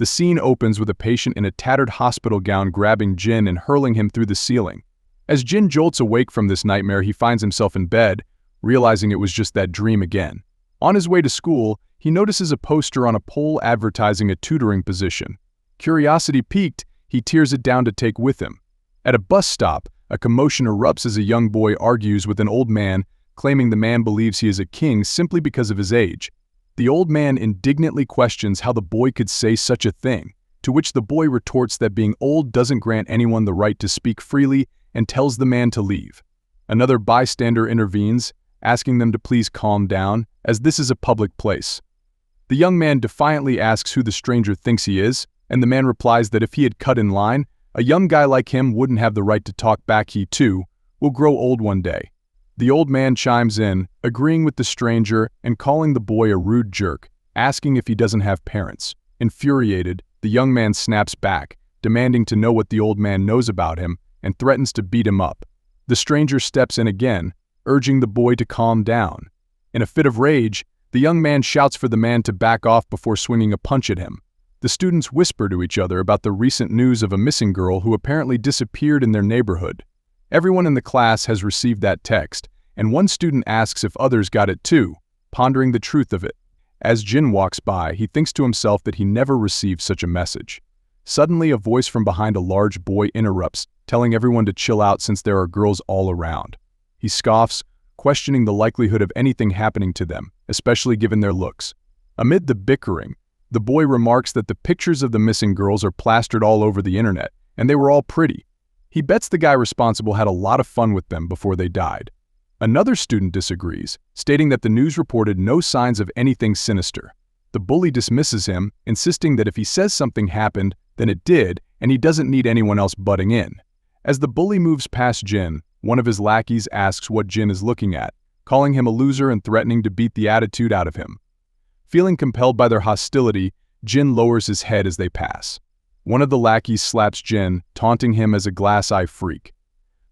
The scene opens with a patient in a tattered hospital gown grabbing Jin and hurling him through the ceiling. As Jin jolts awake from this nightmare, he finds himself in bed, realizing it was just that dream again. On his way to school, he notices a poster on a pole advertising a tutoring position. Curiosity piqued, he tears it down to take with him. At a bus stop, a commotion erupts as a young boy argues with an old man, claiming the man believes he is a king simply because of his age. The old man indignantly questions how the boy could say such a thing, to which the boy retorts that being old doesn't grant anyone the right to speak freely and tells the man to leave. Another bystander intervenes, asking them to please calm down, as this is a public place. The young man defiantly asks who the stranger thinks he is, and the man replies that if he had cut in line, a young guy like him wouldn't have the right to talk back. He, too, will grow old one day. The old man chimes in, agreeing with the stranger and calling the boy a rude jerk, asking if he doesn't have parents. Infuriated, the young man snaps back, demanding to know what the old man knows about him, and threatens to beat him up. The stranger steps in again, urging the boy to calm down. In a fit of rage, the young man shouts for the man to back off before swinging a punch at him. The students whisper to each other about the recent news of a missing girl who apparently disappeared in their neighborhood. Everyone in the class has received that text, and one student asks if others got it too, pondering the truth of it. As Jin walks by, he thinks to himself that he never received such a message. Suddenly, a voice from behind a large boy interrupts, telling everyone to chill out since there are girls all around. He scoffs, questioning the likelihood of anything happening to them, especially given their looks. Amid the bickering, the boy remarks that the pictures of the missing girls are plastered all over the internet, and they were all pretty. He bets the guy responsible had a lot of fun with them before they died. Another student disagrees, stating that the news reported no signs of anything sinister. The bully dismisses him, insisting that if he says something happened, then it did, and he doesn't need anyone else butting in. As the bully moves past Jin, one of his lackeys asks what Jin is looking at, calling him a loser and threatening to beat the attitude out of him. Feeling compelled by their hostility, Jin lowers his head as they pass. One of the lackeys slaps Jin, taunting him as a glass-eye freak.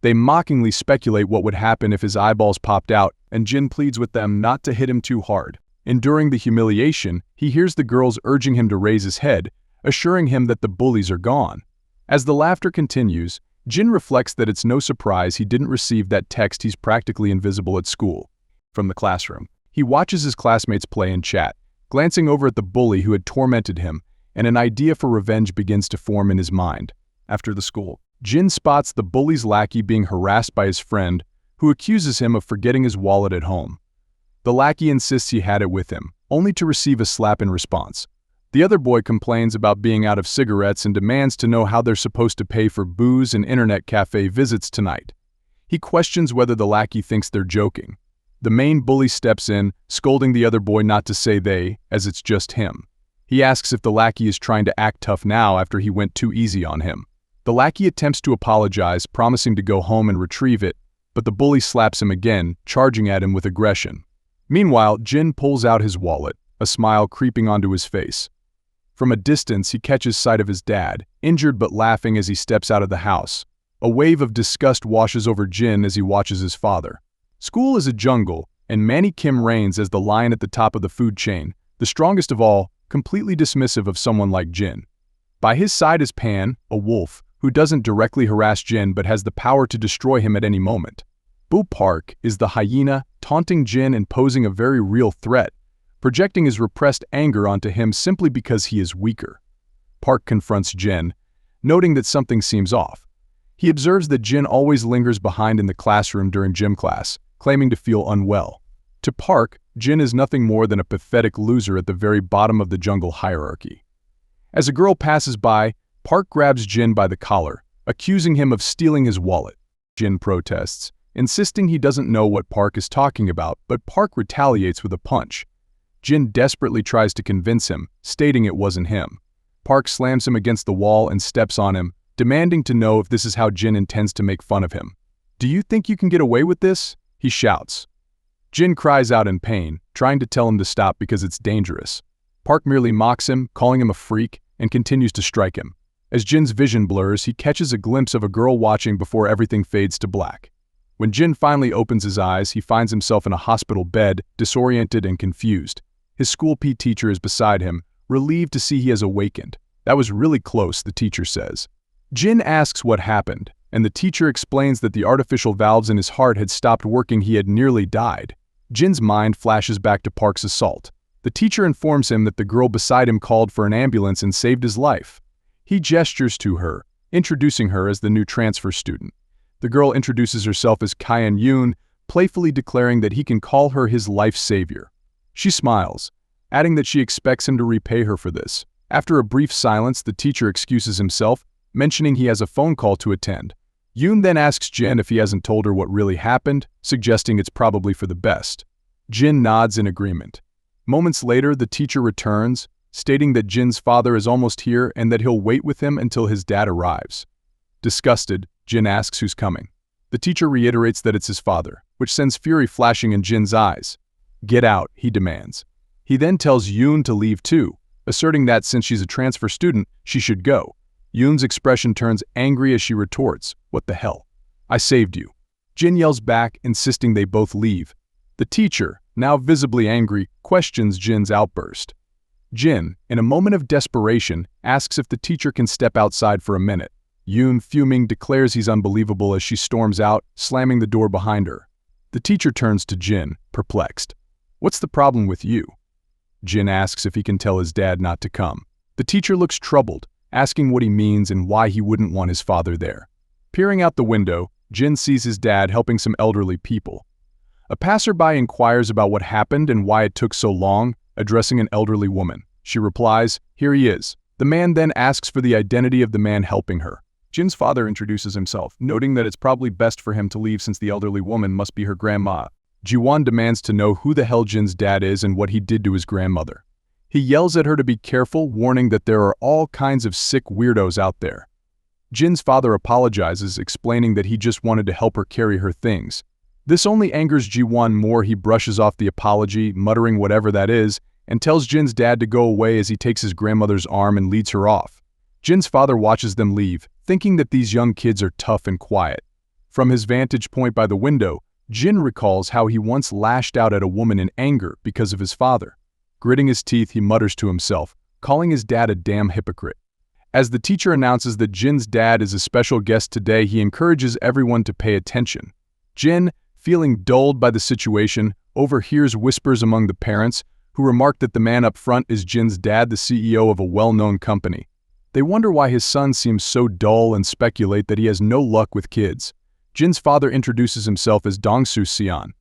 They mockingly speculate what would happen if his eyeballs popped out, and Jin pleads with them not to hit him too hard. Enduring the humiliation, he hears the girls urging him to raise his head, assuring him that the bullies are gone. As the laughter continues, Jin reflects that it's no surprise he didn't receive that text. He's practically invisible at school. From the classroom, he watches his classmates play and chat, glancing over at the bully who had tormented him, and an idea for revenge begins to form in his mind. After the school, Jin spots the bully's lackey being harassed by his friend, who accuses him of forgetting his wallet at home. The lackey insists he had it with him, only to receive a slap in response. The other boy complains about being out of cigarettes and demands to know how they're supposed to pay for booze and internet cafe visits tonight. He questions whether the lackey thinks they're joking. The main bully steps in, scolding the other boy not to say they, as it's just him. He asks if the lackey is trying to act tough now after he went too easy on him. The lackey attempts to apologize, promising to go home and retrieve it, but the bully slaps him again, charging at him with aggression. Meanwhile, Jin pulls out his wallet, a smile creeping onto his face. From a distance, he catches sight of his dad, injured but laughing as he steps out of the house. A wave of disgust washes over Jin as he watches his father. School is a jungle, and Manny Kim reigns as the lion at the top of the food chain, the strongest of all, completely dismissive of someone like Jin. By his side is Pan, a wolf, who doesn't directly harass Jin but has the power to destroy him at any moment. Boo Park is the hyena, taunting Jin and posing a very real threat, projecting his repressed anger onto him simply because he is weaker. Park confronts Jin, noting that something seems off. He observes that Jin always lingers behind in the classroom during gym class, claiming to feel unwell. To Park, Jin is nothing more than a pathetic loser at the very bottom of the jungle hierarchy. As a girl passes by, Park grabs Jin by the collar, accusing him of stealing his wallet. Jin protests, insisting he doesn't know what Park is talking about, but Park retaliates with a punch. Jin desperately tries to convince him, stating it wasn't him. Park slams him against the wall and steps on him, demanding to know if this is how Jin intends to make fun of him. "Do you think you can get away with this?" he shouts. Jin cries out in pain, trying to tell him to stop because it's dangerous. Park merely mocks him, calling him a freak, and continues to strike him. As Jin's vision blurs, he catches a glimpse of a girl watching before everything fades to black. When Jin finally opens his eyes, he finds himself in a hospital bed, disoriented and confused. His school PE teacher is beside him, relieved to see he has awakened. That was really close, the teacher says. Jin asks what happened, and the teacher explains that the artificial valves in his heart had stopped working. He had nearly died. Jin's mind flashes back to Park's assault. The teacher informs him that the girl beside him called for an ambulance and saved his life. He gestures to her, introducing her as the new transfer student. The girl introduces herself as Kyan Yoon, playfully declaring that he can call her his life savior. She smiles, adding that she expects him to repay her for this. After a brief silence, the teacher excuses himself, mentioning he has a phone call to attend. Yoon then asks Jin if he hasn't told her what really happened, suggesting it's probably for the best. Jin nods in agreement. Moments later, the teacher returns, stating that Jin's father is almost here and that he'll wait with him until his dad arrives. Disgusted, Jin asks who's coming. The teacher reiterates that it's his father, which sends fury flashing in Jin's eyes. "Get out," he demands. He then tells Yoon to leave too, asserting that since she's a transfer student, she should go. Yoon's expression turns angry as she retorts, "What the hell? I saved you." Jin yells back, insisting they both leave. The teacher, now visibly angry, questions Jin's outburst. Jin, in a moment of desperation, asks if the teacher can step outside for a minute. Yoon, fuming, declares he's unbelievable as she storms out, slamming the door behind her. The teacher turns to Jin, perplexed. "What's the problem with you?" Jin asks if he can tell his dad not to come. The teacher looks troubled, asking what he means and why he wouldn't want his father there. Peering out the window, Jin sees his dad helping some elderly people. A passerby inquires about what happened and why it took so long, addressing an elderly woman. She replies, "Here he is." The man then asks for the identity of the man helping her. Jin's father introduces himself, noting that it's probably best for him to leave since the elderly woman must be her grandma. Ji-won demands to know who the hell Jin's dad is and what he did to his grandmother. He yells at her to be careful, warning that there are all kinds of sick weirdos out there. Jin's father apologizes, explaining that he just wanted to help her carry her things. This only angers Ji-won more. He brushes off the apology, muttering whatever that is, and tells Jin's dad to go away as he takes his grandmother's arm and leads her off. Jin's father watches them leave, thinking that these young kids are tough and quiet. From his vantage point by the window, Jin recalls how he once lashed out at a woman in anger because of his father. Gritting his teeth, he mutters to himself, calling his dad a damn hypocrite. As the teacher announces that Jin's dad is a special guest today, he encourages everyone to pay attention. Jin, feeling dulled by the situation, overhears whispers among the parents, who remark that the man up front is Jin's dad, the CEO of a well-known company. They wonder why his son seems so dull and speculate that he has no luck with kids. Jin's father introduces himself as Dong-soo Seon.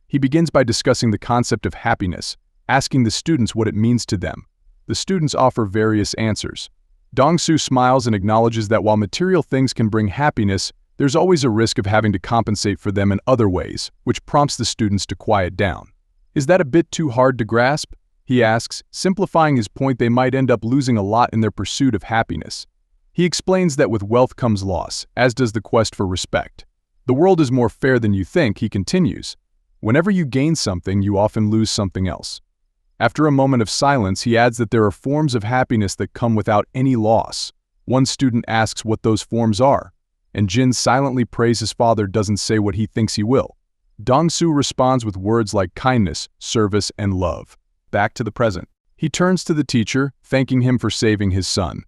He begins by discussing the concept of happiness, asking the students what it means to them. The students offer various answers. Dong-soo smiles and acknowledges that while material things can bring happiness, there's always a risk of having to compensate for them in other ways, which prompts the students to quiet down. "Is that a bit too hard to grasp?" he asks, simplifying his point. They might end up losing a lot in their pursuit of happiness. He explains that with wealth comes loss, as does the quest for respect. "The world is more fair than you think," he continues. "Whenever you gain something, you often lose something else." After a moment of silence, he adds that there are forms of happiness that come without any loss. One student asks what those forms are, and Jin silently prays his father doesn't say what he thinks he will. Dong-soo responds with words like kindness, service, and love. Back to the present. He turns to the teacher, thanking him for saving his son.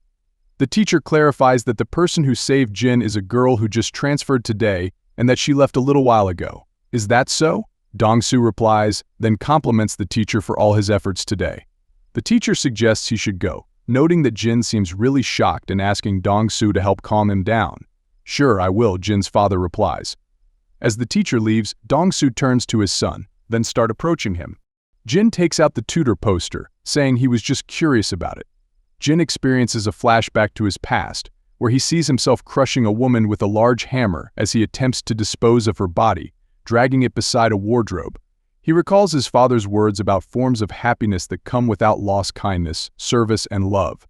The teacher clarifies that the person who saved Jin is a girl who just transferred today and that she left a little while ago. "Is that so?" Dong-soo replies, then compliments the teacher for all his efforts today. The teacher suggests he should go, noting that Jin seems really shocked and asking Dong-soo to help calm him down. "Sure, I will," Jin's father replies. As the teacher leaves, Dong-soo turns to his son, then starts approaching him. Jin takes out the tutor poster, saying he was just curious about it. Jin experiences a flashback to his past, where he sees himself crushing a woman with a large hammer as he attempts to dispose of her body, dragging it beside a wardrobe. He recalls his father's words about forms of happiness that come without lost kindness, service, and love.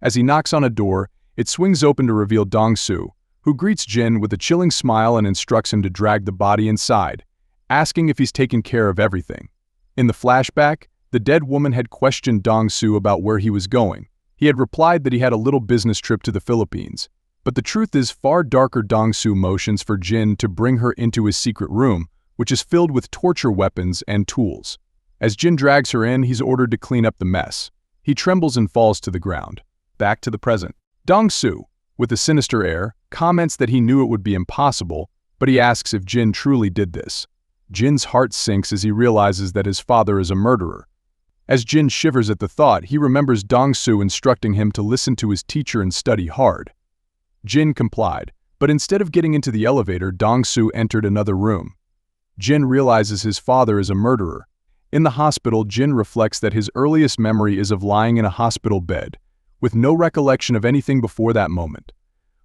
As he knocks on a door, it swings open to reveal Dong-soo, who greets Jin with a chilling smile and instructs him to drag the body inside, asking if he's taken care of everything. In the flashback, the dead woman had questioned Dong-soo about where he was going. He had replied that he had a little business trip to the Philippines. But the truth is far darker. Dong-soo motions for Jin to bring her into his secret room, which is filled with torture weapons and tools. As Jin drags her in, he's ordered to clean up the mess. He trembles and falls to the ground. Back to the present. Dong-soo, with a sinister air, comments that he knew it would be impossible, but he asks if Jin truly did this. Jin's heart sinks as he realizes that his father is a murderer. As Jin shivers at the thought, he remembers Dong-soo instructing him to listen to his teacher and study hard. Jin complied, but instead of getting into the elevator, Dong-soo entered another room. Jin realizes his father is a murderer. In the hospital, Jin reflects that his earliest memory is of lying in a hospital bed, with no recollection of anything before that moment.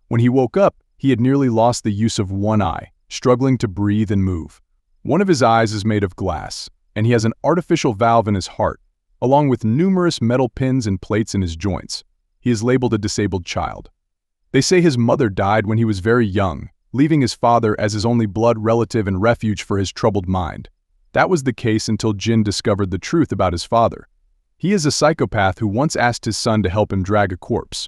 When he woke up, he had nearly lost the use of one eye, struggling to breathe and move. One of his eyes is made of glass, and he has an artificial valve in his heart, along with numerous metal pins and plates in his joints. He is labeled a disabled child. They say his mother died when he was very young, leaving his father as his only blood relative and refuge for his troubled mind. That was the case until Jin discovered the truth about his father. He is a psychopath who once asked his son to help him drag a corpse.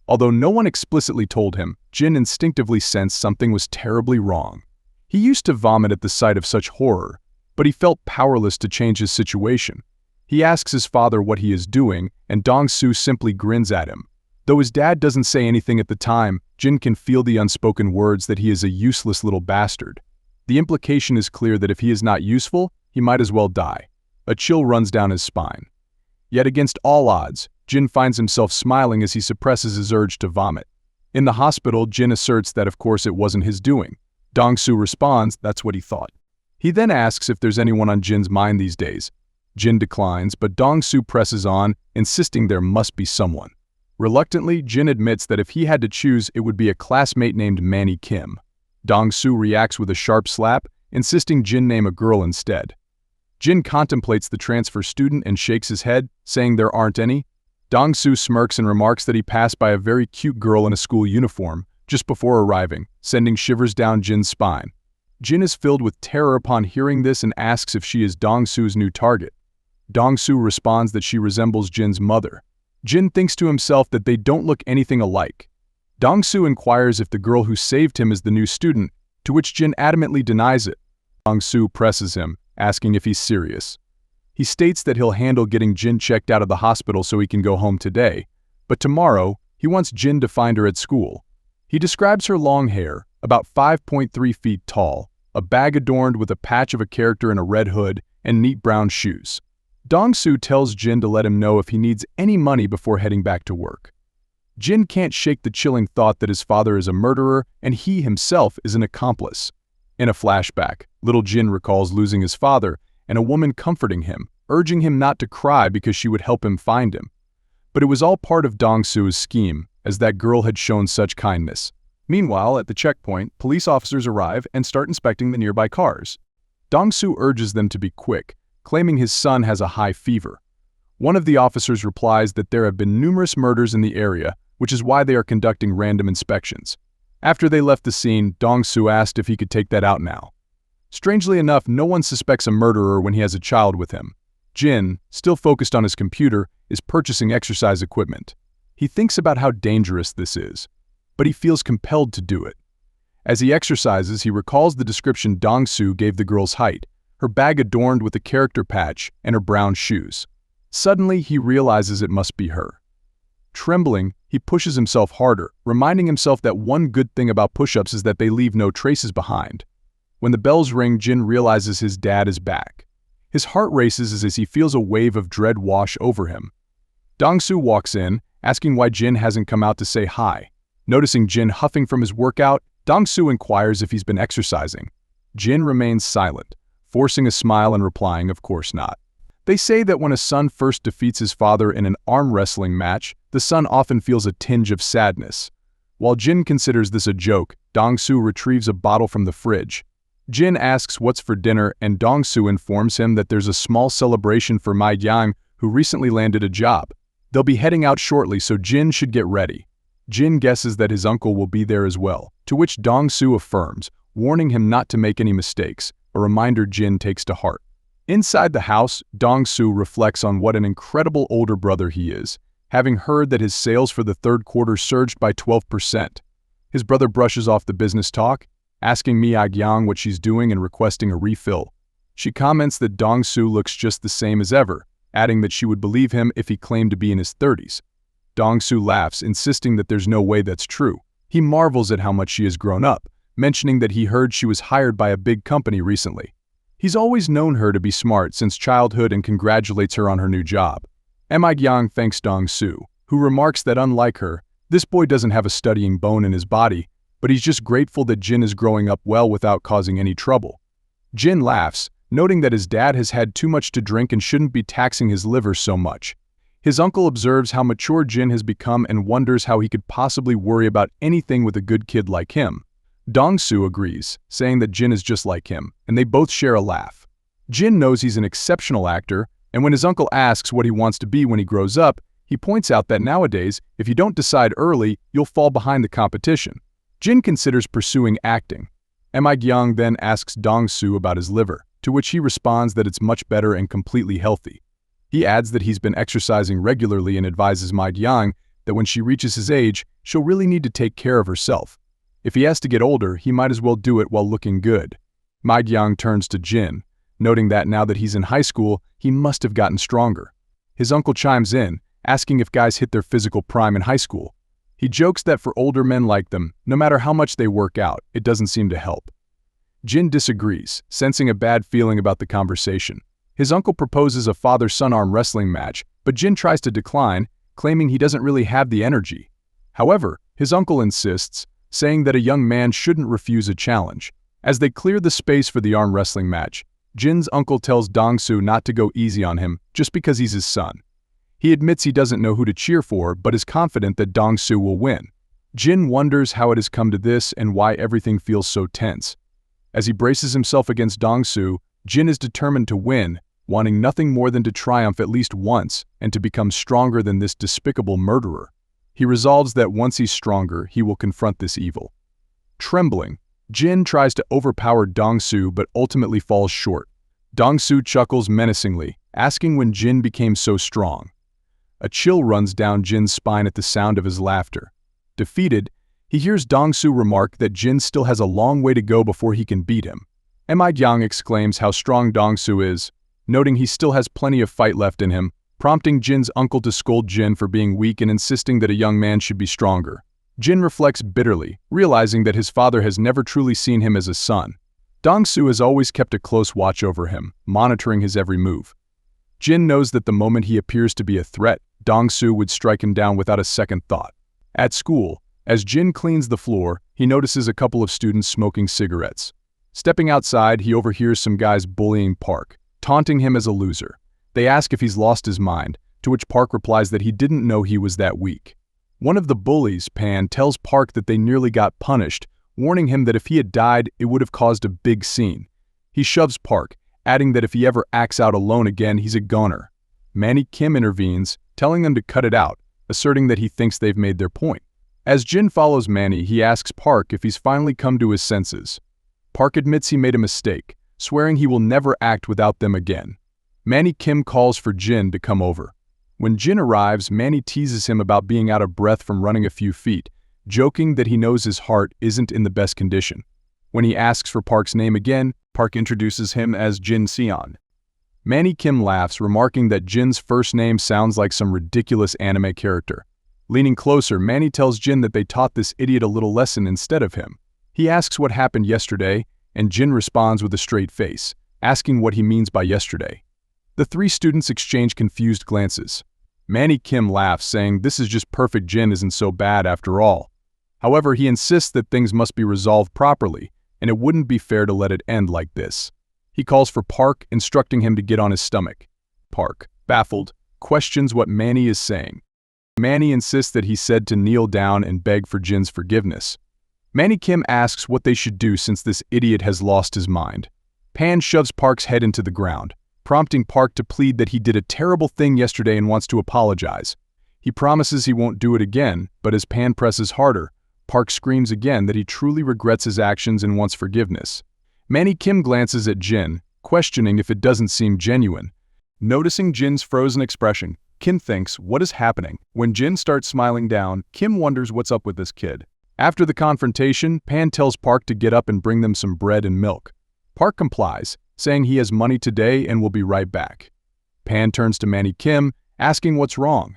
Although no one explicitly told him, Jin instinctively sensed something was terribly wrong. He used to vomit at the sight of such horror, but he felt powerless to change his situation. He asks his father what he is doing, and Dong-soo simply grins at him. Though his dad doesn't say anything at the time, Jin can feel the unspoken words that he is a useless little bastard. The implication is clear that if he is not useful, he might as well die. A chill runs down his spine. Yet against all odds, Jin finds himself smiling as he suppresses his urge to vomit. In the hospital, Jin asserts that of course it wasn't his doing. Dong-soo responds that's what he thought. He then asks if there's anyone on Jin's mind these days. Jin declines, but Dong-soo presses on, insisting there must be someone. Reluctantly, Jin admits that if he had to choose, it would be a classmate named Manny Kim. Dong-soo reacts with a sharp slap, insisting Jin name a girl instead. Jin contemplates the transfer student and shakes his head, saying there aren't any. Dong-soo smirks and remarks that he passed by a very cute girl in a school uniform just before arriving, sending shivers down Jin's spine. Jin is filled with terror upon hearing this and asks if she is Dong-soo's new target. Dong-soo responds that she resembles Jin's mother. Jin thinks to himself that they don't look anything alike. Dong-soo inquires if the girl who saved him is the new student, to which Jin adamantly denies it. Dong-soo presses him, asking if he's serious. He states that he'll handle getting Jin checked out of the hospital so he can go home today, but tomorrow, he wants Jin to find her at school. He describes her long hair, about 5.3 feet tall, a bag adorned with a patch of a character in a red hood, and neat brown shoes. Dong-soo tells Jin to let him know if he needs any money before heading back to work. Jin can't shake the chilling thought that his father is a murderer and he himself is an accomplice. In a flashback, little Jin recalls losing his father and a woman comforting him, urging him not to cry because she would help him find him. But it was all part of Dong-soo's scheme, as that girl had shown such kindness. Meanwhile, at the checkpoint, police officers arrive and start inspecting the nearby cars. Dong-soo urges them to be quick, claiming his son has a high fever. One of the officers replies that there have been numerous murders in the area, which is why they are conducting random inspections. After they left the scene, Dong-soo asked if he could take that out now. Strangely enough, no one suspects a murderer when he has a child with him. Jin, still focused on his computer, is purchasing exercise equipment. He thinks about how dangerous this is, but he feels compelled to do it. As he exercises, he recalls the description Dong-soo gave the girl's height, her bag adorned with a character patch, and her brown shoes. Suddenly, he realizes it must be her. Trembling, he pushes himself harder, reminding himself that one good thing about push-ups is that they leave no traces behind. When the bells ring, Jin realizes his dad is back. His heart races as he feels a wave of dread wash over him. Dong-soo walks in, asking why Jin hasn't come out to say hi. Noticing Jin huffing from his workout, Dong-soo inquires if he's been exercising. Jin remains silent, forcing a smile and replying, of course not. They say that when a son first defeats his father in an arm wrestling match, the son often feels a tinge of sadness. While Jin considers this a joke, Dong-soo retrieves a bottle from the fridge. Jin asks what's for dinner, and Dong-soo informs him that there's a small celebration for Mai Yang, who recently landed a job. They'll be heading out shortly, so Jin should get ready. Jin guesses that his uncle will be there as well, to which Dong-soo affirms, warning him not to make any mistakes, a reminder Jin takes to heart. Inside the house, Dong-soo reflects on what an incredible older brother he is, having heard that his sales for the third quarter surged by 12%. His brother brushes off the business talk, asking Mai Yang what she's doing and requesting a refill. She comments that Dong-soo looks just the same as ever, adding that she would believe him if he claimed to be in his 30s. Dong-soo laughs, insisting that there's no way that's true. He marvels at how much she has grown up, mentioning that he heard she was hired by a big company recently. He's always known her to be smart since childhood and congratulates her on her new job. Mi-gyang thanks Dong-soo, who remarks that unlike her, this boy doesn't have a studying bone in his body, but he's just grateful that Jin is growing up well without causing any trouble. Jin laughs, noting that his dad has had too much to drink and shouldn't be taxing his liver so much. His uncle observes how mature Jin has become and wonders how he could possibly worry about anything with a good kid like him. Dong-soo agrees, saying that Jin is just like him, and they both share a laugh. Jin knows he's an exceptional actor, and when his uncle asks what he wants to be when he grows up, he points out that nowadays, if you don't decide early, you'll fall behind the competition. Jin considers pursuing acting. Mi-gyang then asks Dong-soo about his liver, to which he responds that it's much better and completely healthy. He adds that he's been exercising regularly and advises Mi-gyang that when she reaches his age, she'll really need to take care of herself. If he has to get older, he might as well do it while looking good. Mi-gyang turns to Jin, noting that now that he's in high school, he must have gotten stronger. His uncle chimes in, asking if guys hit their physical prime in high school. He jokes that for older men like them, no matter how much they work out, it doesn't seem to help. Jin disagrees, sensing a bad feeling about the conversation. His uncle proposes a father-son arm wrestling match, but Jin tries to decline, claiming he doesn't really have the energy. However, his uncle insists, saying that a young man shouldn't refuse a challenge. As they clear the space for the arm wrestling match, Jin's uncle tells Dong-soo not to go easy on him just because he's his son. He admits he doesn't know who to cheer for, but is confident that Dong-soo will win. Jin wonders how it has come to this and why everything feels so tense. As he braces himself against Dong-soo, Jin is determined to win, wanting nothing more than to triumph at least once and to become stronger than this despicable murderer. He resolves that once he's stronger, he will confront this evil. Trembling, Jin tries to overpower Dong-soo but ultimately falls short. Dong-soo chuckles menacingly, asking when Jin became so strong. A chill runs down Jin's spine at the sound of his laughter. Defeated, he hears Dong-soo remark that Jin still has a long way to go before he can beat him. Mi-gyang exclaims how strong Dong-soo is, noting he still has plenty of fight left in him, prompting Jin's uncle to scold Jin for being weak and insisting that a young man should be stronger. Jin reflects bitterly, realizing that his father has never truly seen him as a son. Dong-soo has always kept a close watch over him, monitoring his every move. Jin knows that the moment he appears to be a threat, Dong-soo would strike him down without a second thought. At school, as Jin cleans the floor, he notices a couple of students smoking cigarettes. Stepping outside, he overhears some guys bullying Park, taunting him as a loser. They ask if he's lost his mind, to which Park replies that he didn't know he was that weak. One of the bullies, Pan, tells Park that they nearly got punished, warning him that if he had died, it would have caused a big scene. He shoves Park, adding that if he ever acts out alone again, he's a goner. Manny Kim intervenes, telling them to cut it out, asserting that he thinks they've made their point. As Jin follows Manny, he asks Park if he's finally come to his senses. Park admits he made a mistake, swearing he will never act without them again. Manny Kim calls for Jin to come over. When Jin arrives, Manny teases him about being out of breath from running a few feet, joking that he knows his heart isn't in the best condition. When he asks for Park's name again, Park introduces him as Jin Seon. Manny Kim laughs, remarking that Jin's first name sounds like some ridiculous anime character. Leaning closer, Manny tells Jin that they taught this idiot a little lesson instead of him. He asks what happened yesterday, and Jin responds with a straight face, asking what he means by yesterday. The three students exchange confused glances. Manny Kim laughs, saying this is just perfect. Jin isn't so bad after all. However, he insists that things must be resolved properly, and it wouldn't be fair to let it end like this. He calls for Park, instructing him to get on his stomach. Park, baffled, questions what Manny is saying. Manny insists that he said to kneel down and beg for Jin's forgiveness. Manny Kim asks what they should do since this idiot has lost his mind. Pan shoves Park's head into the ground, prompting Park to plead that he did a terrible thing yesterday and wants to apologize. He promises he won't do it again, but as Pan presses harder, Park screams again that he truly regrets his actions and wants forgiveness. Manny Kim glances at Jin, questioning if it doesn't seem genuine. Noticing Jin's frozen expression, Kim thinks, what is happening? When Jin starts smiling down, Kim wonders what's up with this kid. After the confrontation, Pan tells Park to get up and bring them some bread and milk. Park complies, saying he has money today and will be right back. Pan turns to Manny Kim, asking what's wrong.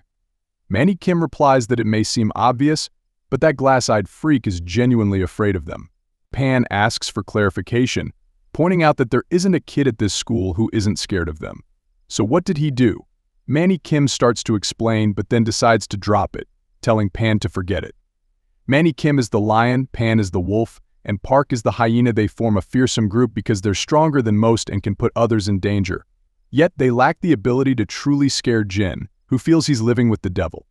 Manny Kim replies that it may seem obvious, but that glass-eyed freak is genuinely afraid of them. Pan asks for clarification, pointing out that there isn't a kid at this school who isn't scared of them. So what did he do? Manny Kim starts to explain, but then decides to drop it, telling Pan to forget it. Manny Kim is the lion, Pan is the wolf, and Park is the hyena. They form a fearsome group because they're stronger than most and can put others in danger. Yet they lack the ability to truly scare Jin, who feels he's living with the devil.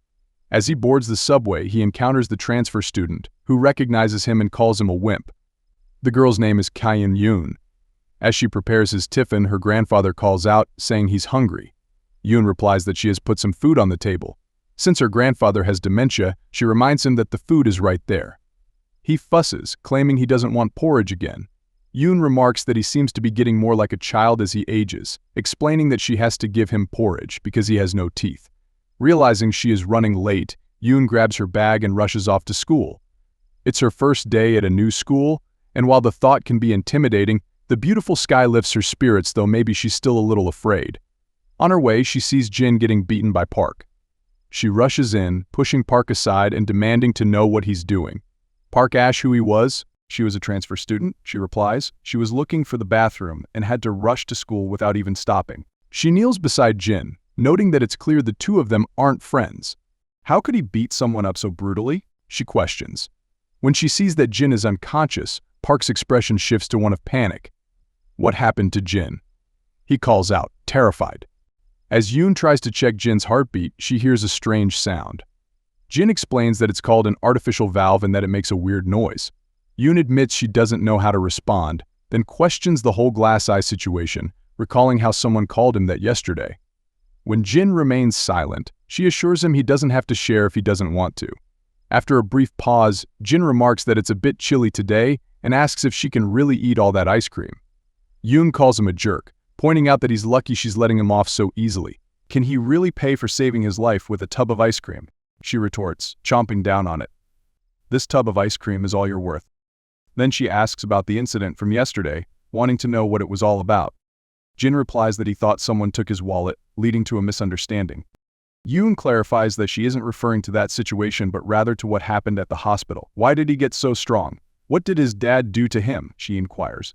As he boards the subway, he encounters the transfer student, who recognizes him and calls him a wimp. The girl's name is Kyan Yoon. As she prepares his tiffin, her grandfather calls out, saying he's hungry. Yoon replies that she has put some food on the table. Since her grandfather has dementia, she reminds him that the food is right there. He fusses, claiming he doesn't want porridge again. Yoon remarks that he seems to be getting more like a child as he ages, explaining that she has to give him porridge because he has no teeth. Realizing she is running late, Yoon grabs her bag and rushes off to school. It's her first day at a new school, and while the thought can be intimidating, the beautiful sky lifts her spirits, though maybe she's still a little afraid. On her way, she sees Jin getting beaten by Park. She rushes in, pushing Park aside and demanding to know what he's doing. Park asks who he was. She was a transfer student, she replies. She was looking for the bathroom and had to rush to school without even stopping. She kneels beside Jin, noting that it's clear the two of them aren't friends. How could he beat someone up so brutally? She questions. When she sees that Jin is unconscious, Park's expression shifts to one of panic. What happened to Jin? He calls out, terrified. As Yoon tries to check Jin's heartbeat, she hears a strange sound. Jin explains that it's called an artificial valve and that it makes a weird noise. Yoon admits she doesn't know how to respond, then questions the whole glass eye situation, recalling how someone called him that yesterday. When Jin remains silent, she assures him he doesn't have to share if he doesn't want to. After a brief pause, Jin remarks that it's a bit chilly today and asks if she can really eat all that ice cream. Yoon calls him a jerk, pointing out that he's lucky she's letting him off so easily. Can he really pay for saving his life with a tub of ice cream? She retorts, chomping down on it. This tub of ice cream is all you're worth. Then she asks about the incident from yesterday, wanting to know what it was all about. Jin replies that he thought someone took his wallet, leading to a misunderstanding. Yoon clarifies that she isn't referring to that situation but rather to what happened at the hospital. Why did he get so strong? What did his dad do to him? She inquires.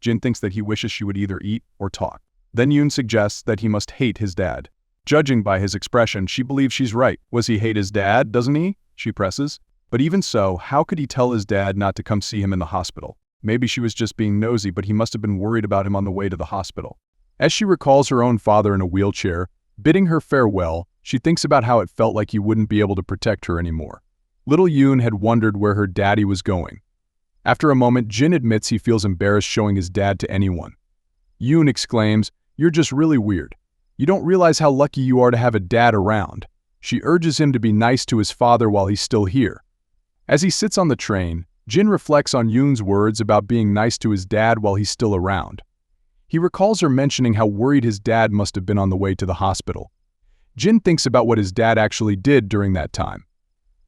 Jin thinks that he wishes she would either eat or talk. Then Yoon suggests that he must hate his dad. Judging by his expression, she believes she's right. Was he hate his dad, doesn't he? She presses. But even so, how could he tell his dad not to come see him in the hospital? Maybe she was just being nosy, but he must have been worried about him on the way to the hospital. As she recalls her own father in a wheelchair, bidding her farewell, she thinks about how it felt like he wouldn't be able to protect her anymore. Little Yoon had wondered where her daddy was going. After a moment, Jin admits he feels embarrassed showing his dad to anyone. Yoon exclaims, "You're just really weird. You don't realize how lucky you are to have a dad around." She urges him to be nice to his father while he's still here. As he sits on the train, Jin reflects on Yoon's words about being nice to his dad while he's still around. He recalls her mentioning how worried his dad must have been on the way to the hospital. Jin thinks about what his dad actually did during that time.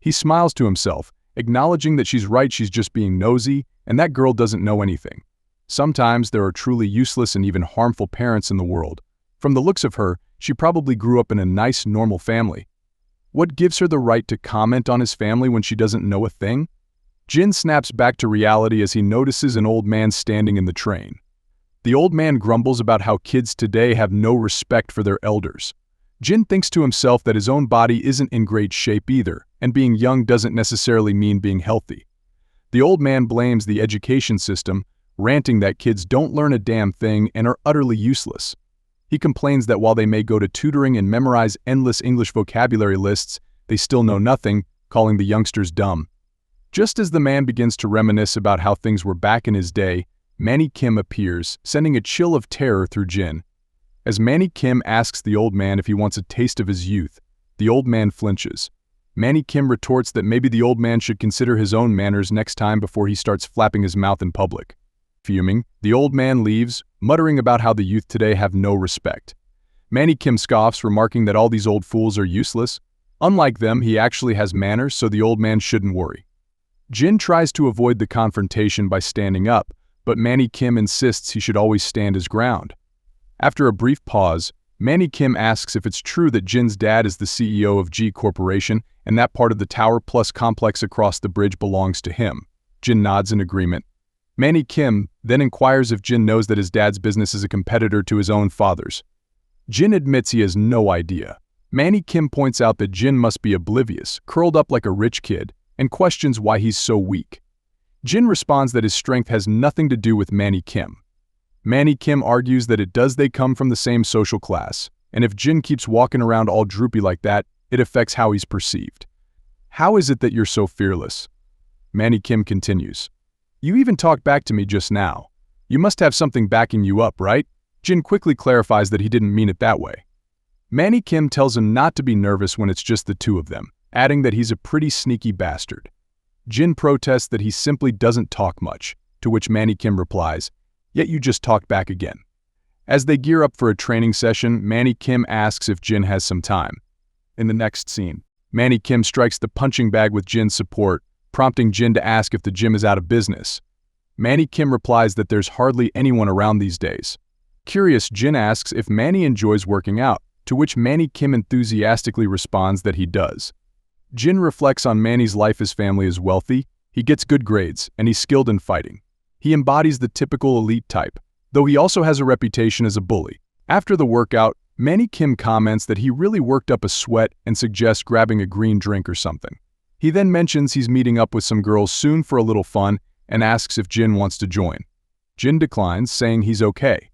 He smiles to himself, acknowledging that she's right, she's just being nosy, and that girl doesn't know anything. Sometimes there are truly useless and even harmful parents in the world. From the looks of her, she probably grew up in a nice, normal family. What gives her the right to comment on his family when she doesn't know a thing? Jin snaps back to reality as he notices an old man standing in the train. The old man grumbles about how kids today have no respect for their elders. Jin thinks to himself that his own body isn't in great shape either, and being young doesn't necessarily mean being healthy. The old man blames the education system, ranting that kids don't learn a damn thing and are utterly useless. He complains that while they may go to tutoring and memorize endless English vocabulary lists, they still know nothing, calling the youngsters dumb. Just as the man begins to reminisce about how things were back in his day, Manny Kim appears, sending a chill of terror through Jin. As Manny Kim asks the old man if he wants a taste of his youth, the old man flinches. Manny Kim retorts that maybe the old man should consider his own manners next time before he starts flapping his mouth in public. Fuming, the old man leaves, muttering about how the youth today have no respect. Manny Kim scoffs, remarking that all these old fools are useless. Unlike them, he actually has manners, so the old man shouldn't worry. Jin tries to avoid the confrontation by standing up, but Manny Kim insists he should always stand his ground. After a brief pause, Manny Kim asks if it's true that Jin's dad is the CEO of G Corporation and that part of the Tower Plus complex across the bridge belongs to him. Jin nods in agreement. Manny Kim then inquires if Jin knows that his dad's business is a competitor to his own father's. Jin admits he has no idea. Manny Kim points out that Jin must be oblivious, curled up like a rich kid, and questions why he's so weak. Jin responds that his strength has nothing to do with Manny Kim. Manny Kim argues that it does. They come from the same social class, and if Jin keeps walking around all droopy like that, it affects how he's perceived. How is it that you're so fearless? Manny Kim continues. You even talked back to me just now. You must have something backing you up, right? Jin quickly clarifies that he didn't mean it that way. Manny Kim tells him not to be nervous when it's just the two of them, adding that he's a pretty sneaky bastard. Jin protests that he simply doesn't talk much, to which Manny Kim replies, "Yet you just talked back again." As they gear up for a training session, Manny Kim asks if Jin has some time. In the next scene, Manny Kim strikes the punching bag with Jin's support, prompting Jin to ask if the gym is out of business. Manny Kim replies that there's hardly anyone around these days. Curious, Jin asks if Manny enjoys working out, to which Manny Kim enthusiastically responds that he does. Jin reflects on Manny's life. His family is wealthy, he gets good grades, and he's skilled in fighting. He embodies the typical elite type, though he also has a reputation as a bully. After the workout, Manny Kim comments that he really worked up a sweat and suggests grabbing a green drink or something. He then mentions he's meeting up with some girls soon for a little fun and asks if Jin wants to join. Jin declines, saying he's okay.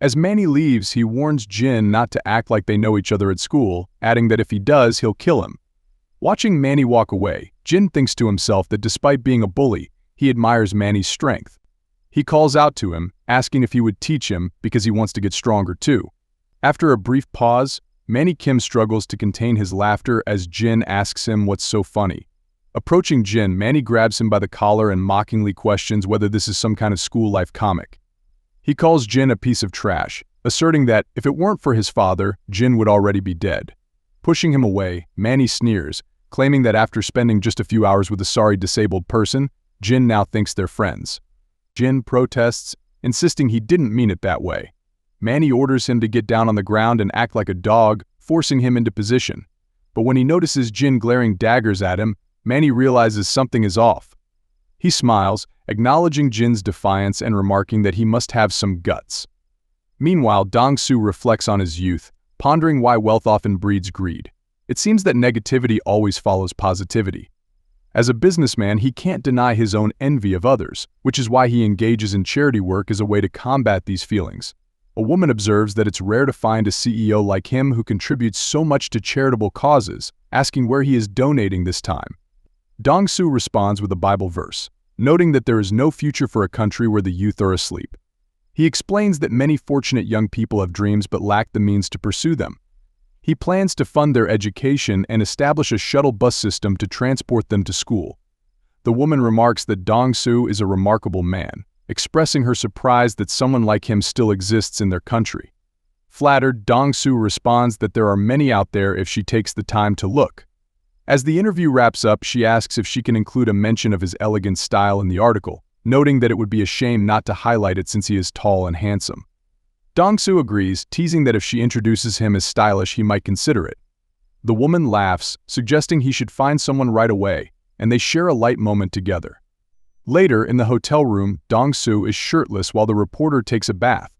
As Manny leaves, he warns Jin not to act like they know each other at school, adding that if he does, he'll kill him. Watching Manny walk away, Jin thinks to himself that despite being a bully, he admires Manny's strength. He calls out to him, asking if he would teach him because he wants to get stronger too. After a brief pause, Manny Kim struggles to contain his laughter as Jin asks him what's so funny. Approaching Jin, Manny grabs him by the collar and mockingly questions whether this is some kind of school life comic. He calls Jin a piece of trash, asserting that if it weren't for his father, Jin would already be dead. Pushing him away, Manny sneers, claiming that after spending just a few hours with a sorry disabled person, Jin now thinks they're friends. Jin protests, insisting he didn't mean it that way. Manny orders him to get down on the ground and act like a dog, forcing him into position. But when he notices Jin glaring daggers at him, Manny realizes something is off. He smiles, acknowledging Jin's defiance and remarking that he must have some guts. Meanwhile, Dong-soo reflects on his youth, pondering why wealth often breeds greed. It seems that negativity always follows positivity. As a businessman, he can't deny his own envy of others, which is why he engages in charity work as a way to combat these feelings. A woman observes that it's rare to find a CEO like him who contributes so much to charitable causes, asking where he is donating this time. Dong-soo responds with a Bible verse, noting that there is no future for a country where the youth are asleep. He explains that many fortunate young people have dreams but lack the means to pursue them. He plans to fund their education and establish a shuttle bus system to transport them to school. The woman remarks that Dong-soo is a remarkable man, expressing her surprise that someone like him still exists in their country. Flattered, Dong-soo responds that there are many out there if she takes the time to look. As the interview wraps up, she asks if she can include a mention of his elegant style in the article, noting that it would be a shame not to highlight it since he is tall and handsome. Dong-soo agrees, teasing that if she introduces him as stylish, he might consider it. The woman laughs, suggesting he should find someone right away, and they share a light moment together. Later, in the hotel room, Dong-soo is shirtless while the reporter takes a bath.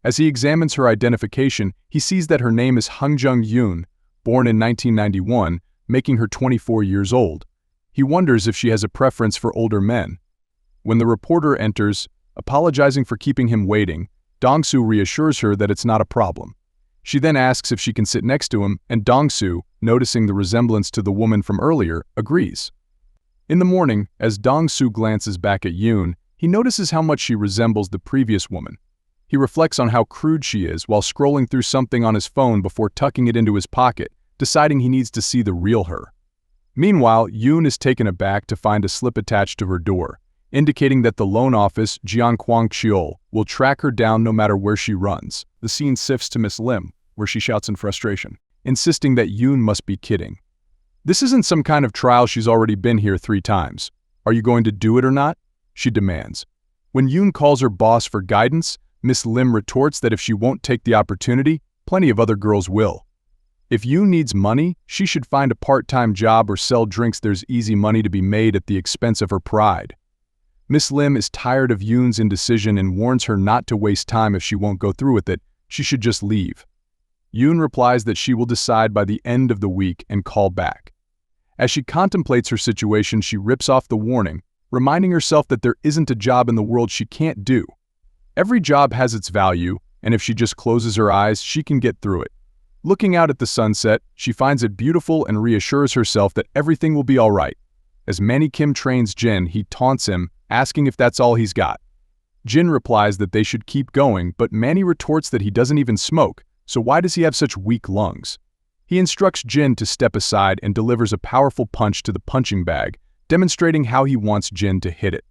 As he examines her identification, he sees that her name is Jung-yoon, born in 1991, making her 24 years old. He wonders if she has a preference for older men. When the reporter enters, apologizing for keeping him waiting, Dong-soo reassures her that it's not a problem. She then asks if she can sit next to him, and Dong-soo, noticing the resemblance to the woman from earlier, agrees. In the morning, as Dong-soo glances back at Yoon, he notices how much she resembles the previous woman. He reflects on how crude she is while scrolling through something on his phone before tucking it into his pocket, deciding he needs to see the real her. Meanwhile, Yoon is taken aback to find a slip attached to her door, indicating that the loan office, Jianquang will track her down no matter where she runs. The scene shifts to Miss Lim, where she shouts in frustration, insisting that Yoon must be kidding. This isn't some kind of trial, she's already been here 3 times. Are you going to do it or not? She demands. When Yoon calls her boss for guidance, Miss Lim retorts that if she won't take the opportunity, plenty of other girls will. If Yoon needs money, she should find a part-time job or sell drinks. There's easy money to be made at the expense of her pride. Miss Lim is tired of Yoon's indecision and warns her not to waste time. If she won't go through with it, she should just leave. Yoon replies that she will decide by the end of the week and call back. As she contemplates her situation, she rips off the warning, reminding herself that there isn't a job in the world she can't do. Every job has its value, and if she just closes her eyes, she can get through it. Looking out at the sunset, she finds it beautiful and reassures herself that everything will be all right. As Manny Kim trains Jin, he taunts him, asking if that's all he's got. Jin replies that they should keep going, but Manny retorts that he doesn't even smoke, so why does he have such weak lungs? He instructs Jin to step aside and delivers a powerful punch to the punching bag, demonstrating how he wants Jin to hit it.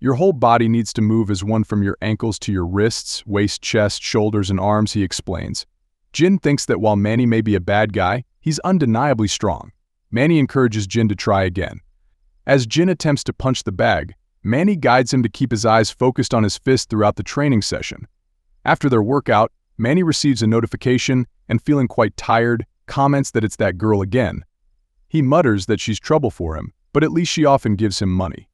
Your whole body needs to move as one, from your ankles to your wrists, waist, chest, shoulders, and arms, he explains. Jin thinks that while Manny may be a bad guy, he's undeniably strong. Manny encourages Jin to try again. As Jin attempts to punch the bag, Manny guides him to keep his eyes focused on his fist throughout the training session. After their workout, Manny receives a notification and, feeling quite tired, comments that it's that girl again. He mutters that she's trouble for him, but at least she often gives him money.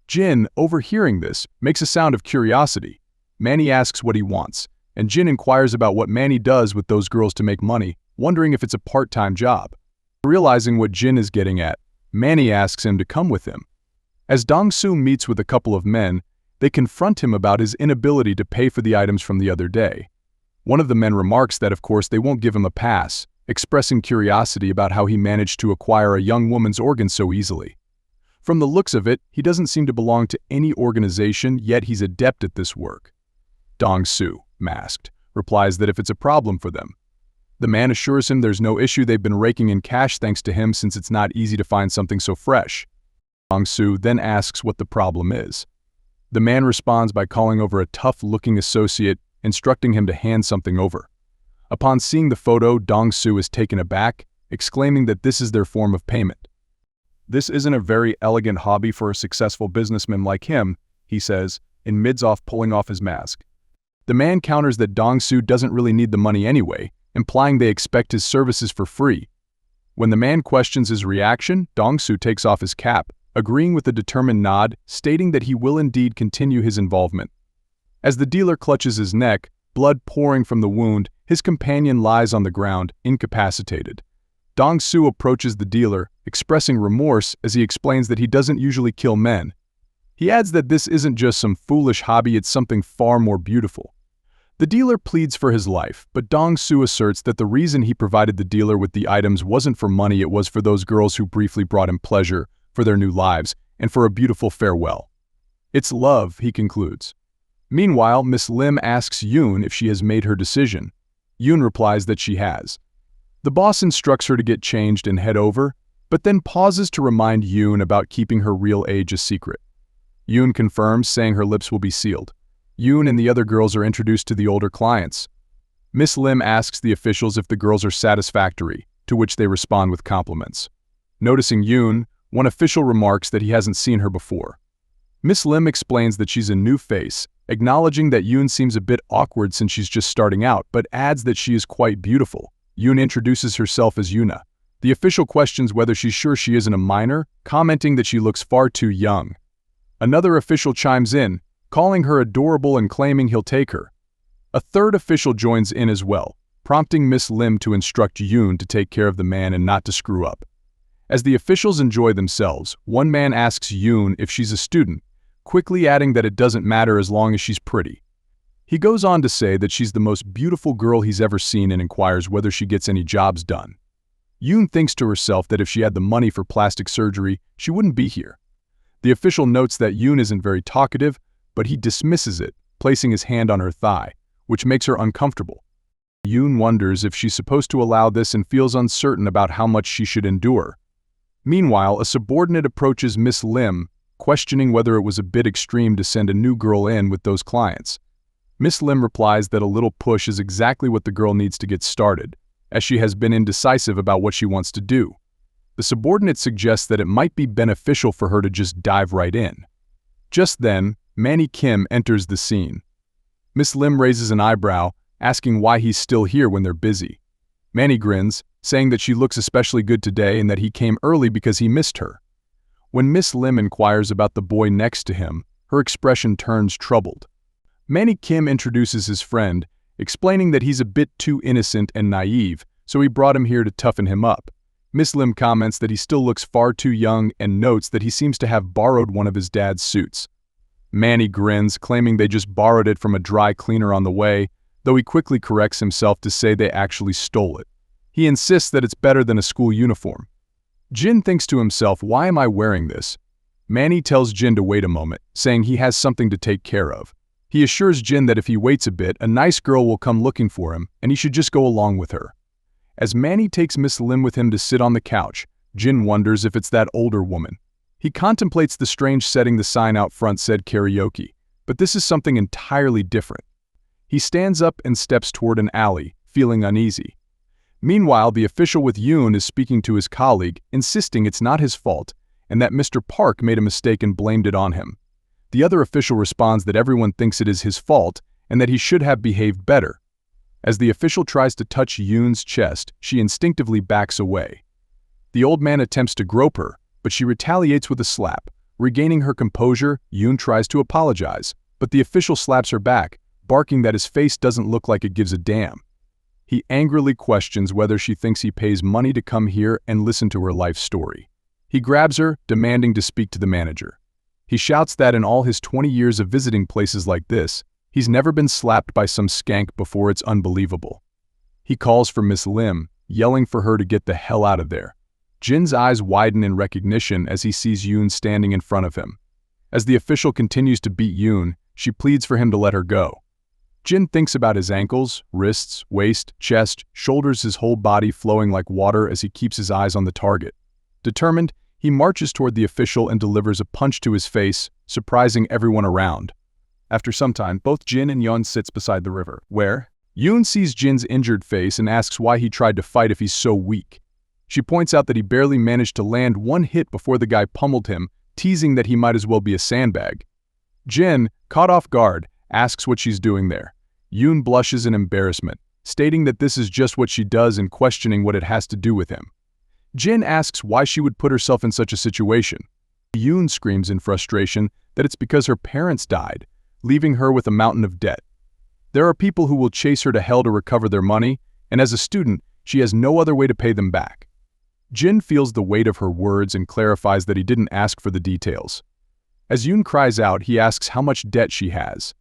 Jin, overhearing this, makes a sound of curiosity. Manny asks what he wants, and Jin inquires about what Manny does with those girls to make money, wondering if it's a part-time job. Realizing what Jin is getting at, Manny asks him to come with him. As Dong-soo meets with a couple of men, they confront him about his inability to pay for the items from the other day. One of the men remarks that of course they won't give him a pass, expressing curiosity about how he managed to acquire a young woman's organs so easily. From the looks of it, he doesn't seem to belong to any organization, yet he's adept at this work. Dong-soo, masked, replies that if it's a problem for them. The man assures him there's no issue. They've been raking in cash thanks to him, since it's not easy to find something so fresh. Dong-soo then asks what the problem is. The man responds by calling over a tough-looking associate, instructing him to hand something over. Upon seeing the photo, Dong-soo is taken aback, exclaiming that this is their form of payment. This isn't a very elegant hobby for a successful businessman like him, he says, in mid-off pulling off his mask. The man counters that Dong-soo doesn't really need the money anyway, implying they expect his services for free. When the man questions his reaction, Dong-soo takes off his cap, agreeing with a determined nod, stating that he will indeed continue his involvement. As the dealer clutches his neck, blood pouring from the wound, his companion lies on the ground, incapacitated. Dong-soo approaches the dealer, expressing remorse as he explains that he doesn't usually kill men. He adds that this isn't just some foolish hobby, it's something far more beautiful. The dealer pleads for his life, but Dong-soo asserts that the reason he provided the dealer with the items wasn't for money, it was for those girls who briefly brought him pleasure, for their new lives, and for a beautiful farewell. It's love, he concludes. Meanwhile, Miss Lim asks Yoon if she has made her decision. Yoon replies that she has. The boss instructs her to get changed and head over, but then pauses to remind Yoon about keeping her real age a secret. Yoon confirms, saying her lips will be sealed. Yoon and the other girls are introduced to the older clients. Miss Lim asks the officials if the girls are satisfactory, to which they respond with compliments. Noticing Yoon, one official remarks that he hasn't seen her before. Miss Lim explains that she's a new face, acknowledging that Yoon seems a bit awkward since she's just starting out, but adds that she is quite beautiful. Yoon introduces herself as Yuna. The official questions whether she's sure she isn't a minor, commenting that she looks far too young. Another official chimes in, calling her adorable and claiming he'll take her. A third official joins in as well, prompting Miss Lim to instruct Yoon to take care of the man and not to screw up. As the officials enjoy themselves, one man asks Yoon if she's a student, quickly adding that it doesn't matter as long as she's pretty. He goes on to say that she's the most beautiful girl he's ever seen and inquires whether she gets any jobs done. Yoon thinks to herself that if she had the money for plastic surgery, she wouldn't be here. The official notes that Yoon isn't very talkative, but he dismisses it, placing his hand on her thigh, which makes her uncomfortable. Yoon wonders if she's supposed to allow this and feels uncertain about how much she should endure. Meanwhile, a subordinate approaches Miss Lim, questioning whether it was a bit extreme to send a new girl in with those clients. Miss Lim replies that a little push is exactly what the girl needs to get started, as she has been indecisive about what she wants to do. The subordinate suggests that it might be beneficial for her to just dive right in. Just then, Manny Kim enters the scene. Miss Lim raises an eyebrow, asking why he's still here when they're busy. Manny grins, saying that she looks especially good today and that he came early because he missed her. When Miss Lim inquires about the boy next to him, her expression turns troubled. Manny Kim introduces his friend, explaining that he's a bit too innocent and naive, so he brought him here to toughen him up. Miss Lim comments that he still looks far too young and notes that he seems to have borrowed one of his dad's suits. Manny grins, claiming they just borrowed it from a dry cleaner on the way, though he quickly corrects himself to say they actually stole it. He insists that it's better than a school uniform. Jin thinks to himself, why am I wearing this? Manny tells Jin to wait a moment, saying he has something to take care of. He assures Jin that if he waits a bit, a nice girl will come looking for him, and he should just go along with her. As Manny takes Miss Lim with him to sit on the couch, Jin wonders if it's that older woman. He contemplates the strange setting the sign out front said karaoke, but this is something entirely different. He stands up and steps toward an alley, feeling uneasy. Meanwhile, the official with Yoon is speaking to his colleague, insisting it's not his fault and that Mr. Park made a mistake and blamed it on him. The other official responds that everyone thinks it is his fault and that he should have behaved better. As the official tries to touch Yoon's chest, she instinctively backs away. The old man attempts to grope her, but she retaliates with a slap. Regaining her composure, Yoon tries to apologize, but the official slaps her back, barking that his face doesn't look like it gives a damn. He angrily questions whether she thinks he pays money to come here and listen to her life story. He grabs her, demanding to speak to the manager. He shouts that in all his 20 years of visiting places like this, he's never been slapped by some skank before. It's unbelievable. He calls for Miss Lim, yelling for her to get the hell out of there. Jin's eyes widen in recognition as he sees Yoon standing in front of him. As the official continues to beat Yoon, she pleads for him to let her go. Jin thinks about his ankles, wrists, waist, chest, shoulders, his whole body flowing like water as he keeps his eyes on the target. Determined, he marches toward the official and delivers a punch to his face, surprising everyone around. After some time, both Jin and Yeon sits beside the river, where Yoon sees Jin's injured face and asks why he tried to fight if he's so weak. She points out that he barely managed to land one hit before the guy pummeled him, teasing that he might as well be a sandbag. Jin, caught off guard, asks what she's doing there. Yoon blushes in embarrassment, stating that this is just what she does and questioning what it has to do with him. Jin asks why she would put herself in such a situation. Yoon screams in frustration that it's because her parents died, leaving her with a mountain of debt. There are people who will chase her to hell to recover their money, and as a student, she has no other way to pay them back. Jin feels the weight of her words and clarifies that he didn't ask for the details. As Yoon cries out, he asks how much debt she has.